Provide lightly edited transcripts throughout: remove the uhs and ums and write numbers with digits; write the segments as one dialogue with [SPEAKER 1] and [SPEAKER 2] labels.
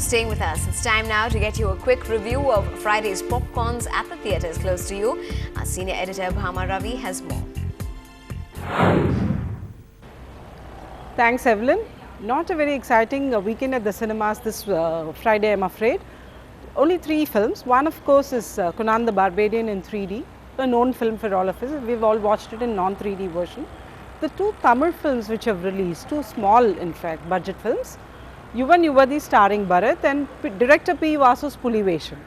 [SPEAKER 1] staying with us. It's time now to get you a quick review of Friday's popcorns at the theatres close to you. Our senior editor Bhama Ravi has more.
[SPEAKER 2] Thanks, Evelyn. Not a very exciting weekend at the cinemas this Friday, I'm afraid. Only 3 films. One, of course, is Conan the Barbarian in 3D, a known film for all of us. We've all watched it in non-3D version. The 2 Tamil films which have released, 2 small, in fact, budget films, Yuvan Yuvadi starring Bharat and director P. Vasu's Pulivesham.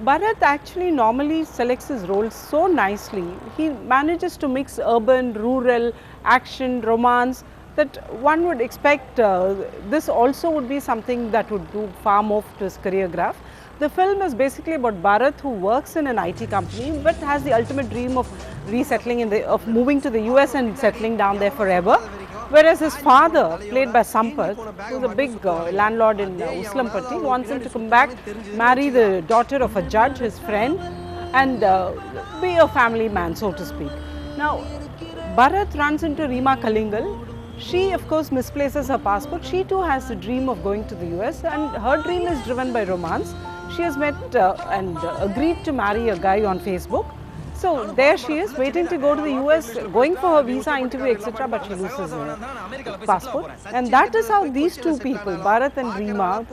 [SPEAKER 2] Bharat actually normally selects his roles so nicely. He manages to mix urban, rural, action, romance, that one would expect this also would be something that would do far more to his career graph. The film is basically about Bharat, who works in an IT company but has the ultimate dream of resettling of moving to the US and settling down there forever. Whereas his father, played by Sampath, who is a big landlord in Uslampatti, wants him to come back, marry the daughter of a judge, his friend, and be a family man, so to speak. Now, Bharat runs into Reema Kalingal. She, of course, misplaces her passport. She too has the dream of going to the US, and her dream is driven by romance. She has met and agreed to marry a guy on Facebook. So there she is, waiting to go to the US, going for her visa interview, etc., but she loses her passport. And that is how these 2 people, Bharat and Reema,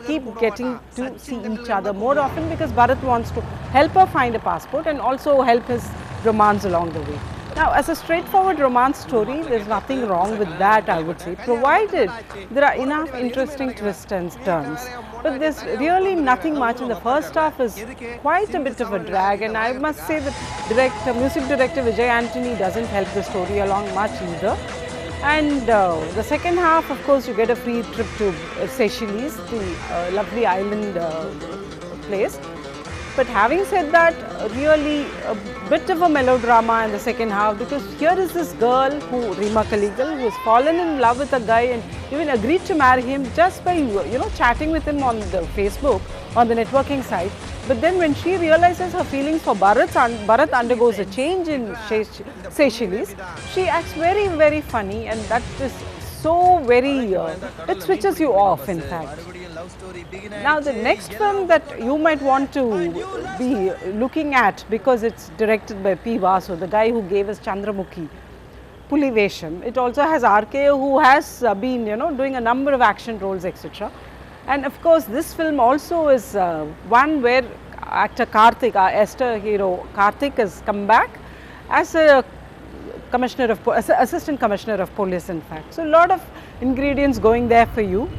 [SPEAKER 2] keep getting to see each other more often, because Bharat wants to help her find a passport and also help his romance along the way. Now, as a straightforward romance story, there is nothing wrong with that, I would say, provided there are enough interesting twists and turns. But there's really nothing much, and the first half is quite a bit of a drag, and I must say that music director Vijay Antony doesn't help the story along much either. And the second half, of course, you get a free trip to Seychelles, the lovely island place. But having said that, really a bit of a melodrama in the second half, because here is this girl, Reema Kalingal, who has fallen in love with a guy and even agreed to marry him just by chatting with him on the Facebook, on the networking site. But then when she realizes her feelings for Bharat undergoes a change in Seychelles, she acts very, very funny, and that is so very, it switches you off, in fact. Now, the next film that you might want to be looking at, because it's directed by P. Vasu, the guy who gave us Chandramukhi, Pulivesham. It also has RK, who has been, doing a number of action roles, etc. And of course, this film also is one where actor Karthik, our Esther hero Karthik, has come back as a assistant commissioner of police, in fact. So, a lot of ingredients going there for you.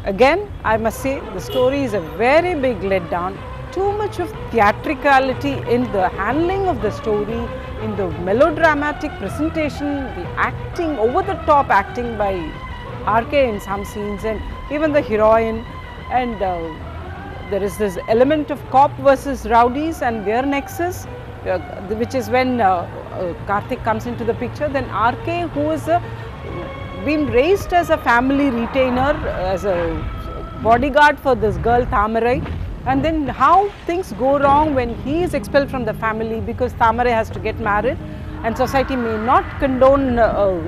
[SPEAKER 2] Again, I must say, the story is a very big letdown. Too much of theatricality in the handling of the story, in the melodramatic presentation, the acting, over-the-top acting by RK in some scenes, and even the heroine. And there is this element of cop versus rowdies and their nexus, which is when Karthik comes into the picture. Then RK, who is been raised as a family retainer, as a bodyguard for this girl Thamarai, and then how things go wrong when he is expelled from the family because Thamarai has to get married, and society may not condone a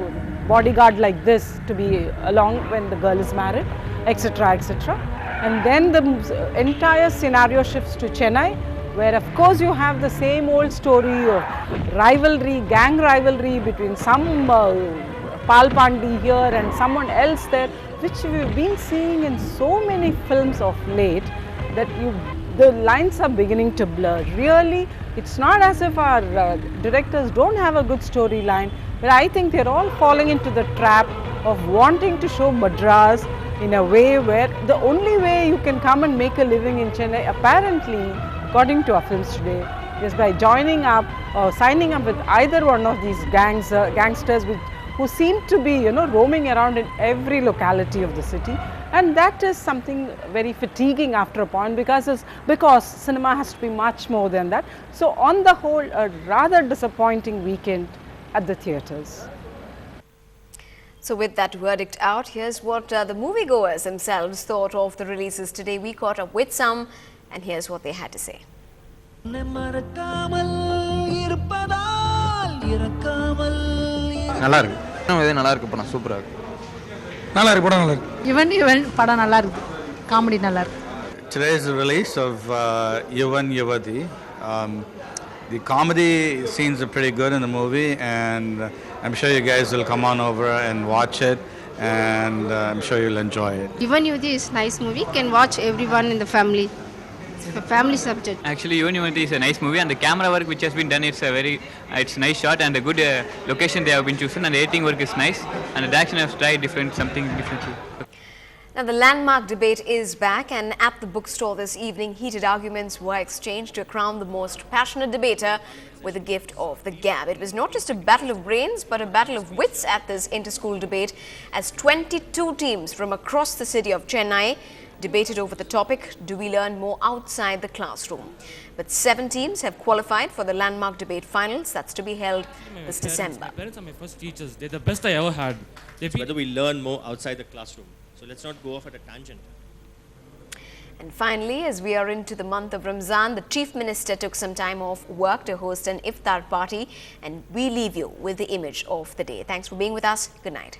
[SPEAKER 2] bodyguard like this to be along when the girl is married, etc., etc. And then the entire scenario shifts to Chennai, where of course you have the same old story of rivalry, gang rivalry between some Pal Pandi here and someone else there, which we've been seeing in so many films of late, that the lines are beginning to blur. Really, it's not as if our directors don't have a good storyline, but I think they're all falling into the trap of wanting to show Madras in a way where the only way you can come and make a living in Chennai, apparently, according to our films today, is by joining up or signing up with either one of these gangsters who seem to be, roaming around in every locality of the city, and that is something very fatiguing after a point, because cinema has to be much more than that. So, on the whole, a rather disappointing weekend at the theatres.
[SPEAKER 1] So, with that verdict out, here's what the moviegoers themselves thought of the releases today. We caught up with some, and here's what they had to say.
[SPEAKER 3] நல்லா இருக்கு. இது நல்லா இருக்கு. படம் சூப்பரா இருக்கு. நல்லா இருக்கு. படம் நல்லா இருக்கு.
[SPEAKER 4] ஈவன் படம் நல்லா இருக்கு.
[SPEAKER 3] காமெடி நல்லா இருக்கு.
[SPEAKER 4] Today is the release of Yuvan Yuvati. The comedy scenes are pretty good in the movie, and I'm sure you guys will come on over and watch it, and I'm sure you'll enjoy it.
[SPEAKER 5] Even Yuthi is nice movie. Can watch everyone in the family. It's a family subject.
[SPEAKER 6] Actually, NEWS-NDTV is a nice movie, and the camera work which has been done, it's nice shot, and a good location they have been chosen, and the editing work is nice, and the direction has tried something differently.
[SPEAKER 1] Now, the landmark debate is back, and at the bookstore this evening, heated arguments were exchanged to crown the most passionate debater with the gift of the gab. It was not just a battle of brains, but a battle of wits at this inter-school debate, as 22 teams from across the city of Chennai debated over the topic, do we learn more outside the classroom? But 7 teams have qualified for the landmark debate finals that's to be held this December.
[SPEAKER 7] My parents are my first teachers. They're the best I ever had.
[SPEAKER 8] Whether we learn more outside the classroom. So let's not go off at a tangent.
[SPEAKER 1] And finally, as we are into the month of Ramzan, the Chief Minister took some time off work to host an iftar party, and we leave you with the image of the day. Thanks for being with us. Good night.